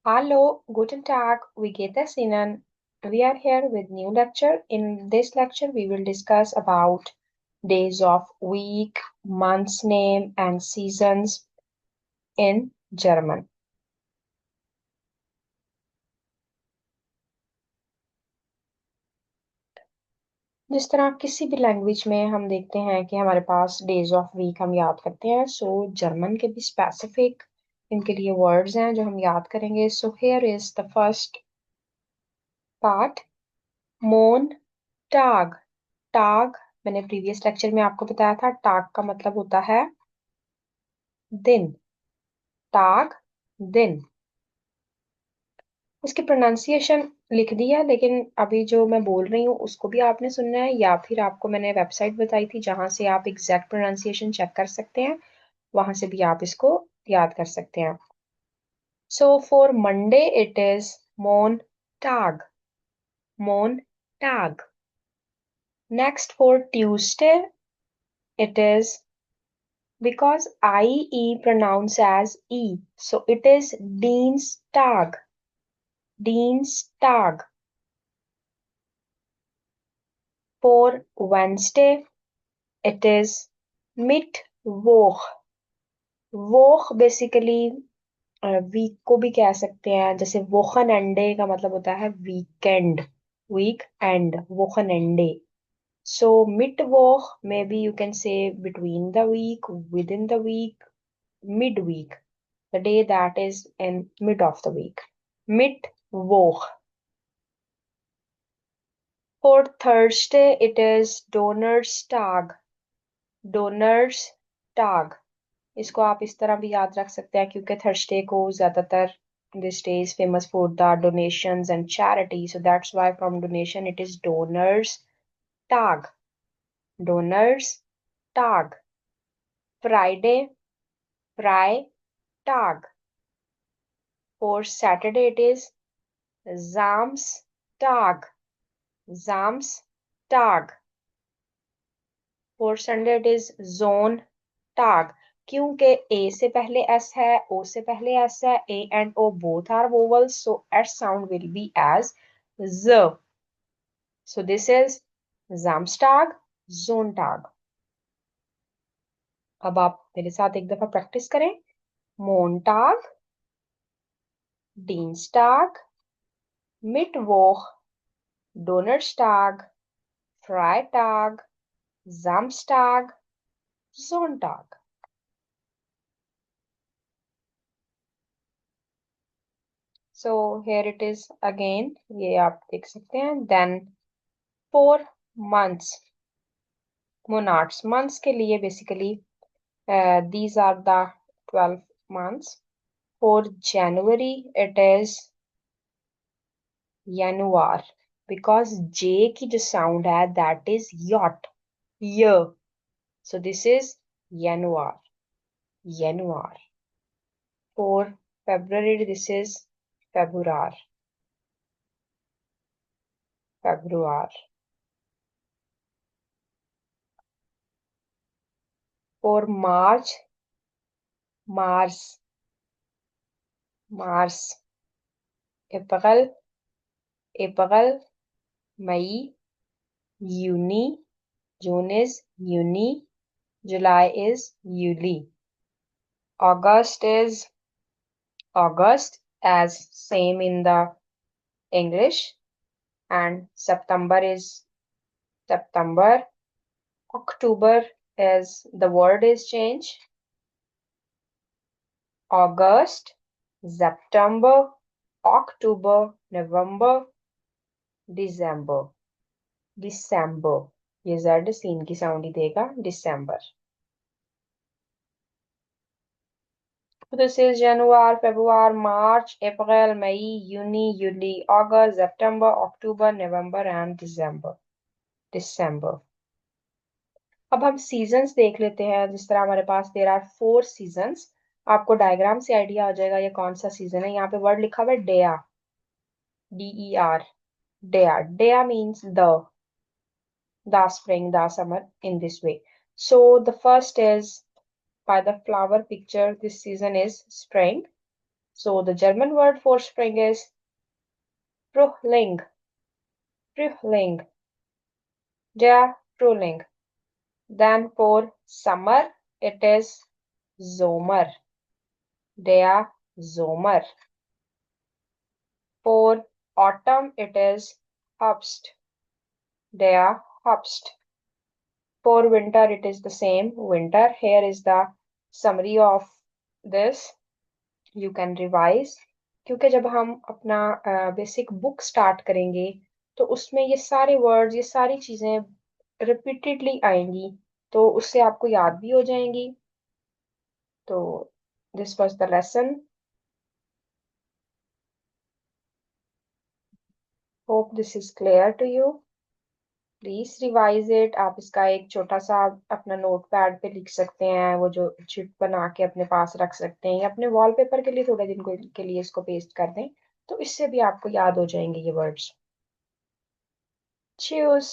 Hallo, guten Tag, wie geht es Ihnen? We are here with new lecture. In this lecture, we will discuss about days of week, month's name, and seasons in German. जिस तरह किसी भी language में हम देखते हैं कि हमारे पास डेज ऑफ वीक हम याद करते हैं, सो जर्मन के भी स्पेसिफिक इनके लिए वर्ड्स हैं जो हम याद करेंगे. So here is the first part, मोनटाग. टाग मैंने प्रीवियस लेक्चर में आपको बताया था, टाग का मतलब होता है दिन. टाग, दिन. इसकी प्रोनाउंसिएशन लिख दी है, लेकिन अभी जो मैं बोल रही हूँ उसको भी आपने सुनना है, या फिर आपको मैंने वेबसाइट बताई थी जहां से आप एग्जैक्ट प्रोनाउंसिएशन चेक कर सकते हैं, वहां से भी आप इसको याद कर सकते हैं. So for Monday it is मोन टाग. मोन टाग. Next for Tuesday it is, because IE pronounced as E, so it is Dienstag. Dienstag. For Wednesday, it is Mittwoch. Woch basically week को भी कह सकते हैं, जैसे वोखनंडे का मतलब होता है वीकेंड. वीक एंड वोखनंडे. So Mittwoch, maybe you can say between the week, within the week, midweek, the day that is in mid of the week. Mittwoch. For Thursday, it is Donnerstag. Donnerstag. इसको आप इस तरह भी याद रख सकते हैं क्योंकि थर्सडे को ज्यादातर this day is famous for the donations and charity, so that's why from donation it is donors tag. Donors tag. Friday, Freitag. For Saturday it is Samstag. Samstag. For Sunday it is Sonntag. क्योंकि ए से पहले S है, ओ से पहले S है, A and O both are vowels, so S sound will be as z. So this is Samstag, Sonntag. अब आप मेरे साथ एक दफा प्रैक्टिस करें. Montag, Dienstag, Mittwoch, Donnerstag, Freitag, Samstag, Sonntag. So here it is again. ये आप देख सकते हैं. Then 4 months. Months. Months के लिए basically these are the 12 months. For January it is Januar, because J की जो sound है that is yacht. Yeah. So this is Januar. Januar. For February this is Februar. Februar. For March, Mars. Mars. April, April. May, Juni. June is Juni. July is Juli. August is August, as same in the English. And September is September. October is the word is changed. August, September, October, November, December. December. ये Z scene की sound ही देगा. December. So this is January, February, March, April, May, Juni, July, August, September, October, November and December. December. अब हम seasons देख लेते हैं. जिस तरह हमारे पास देयर आर 4 सीजन्स. आपको डायग्राम से आइडिया आ जाएगा ये कौन सा सीजन है. यहाँ पे वर्ड लिखा हुआ है डेया. DER. Dea. Dea means the spring, the summer in this way. So the first is by the flower picture. This season is spring. So the German word for spring is Frühling. Frühling. Der Frühling. Then for summer, it is Sommer. Der Sommer. For autumn, it is Herbst. Der Herbst. For winter, it is the same, winter. Here is the summary of this. You can revise. क्योंकि जब हम अपना basic book start करेंगे तो उसमें ये सारे words, ये सारी चीजें रिपीटेडली आएंगी, तो उससे आपको याद भी हो जाएंगी. तो this was the lesson. Hope this is clear to you. Please revise it. आप इसका एक छोटा सा अपना नोट पैड पे लिख सकते हैं, वो जो चिट बना के अपने पास रख सकते हैं, या अपने वॉलपेपर के लिए थोड़े दिन के लिए इसको पेस्ट कर दें, तो इससे भी आपको याद हो जाएंगे ये वर्ड्स. Cheers.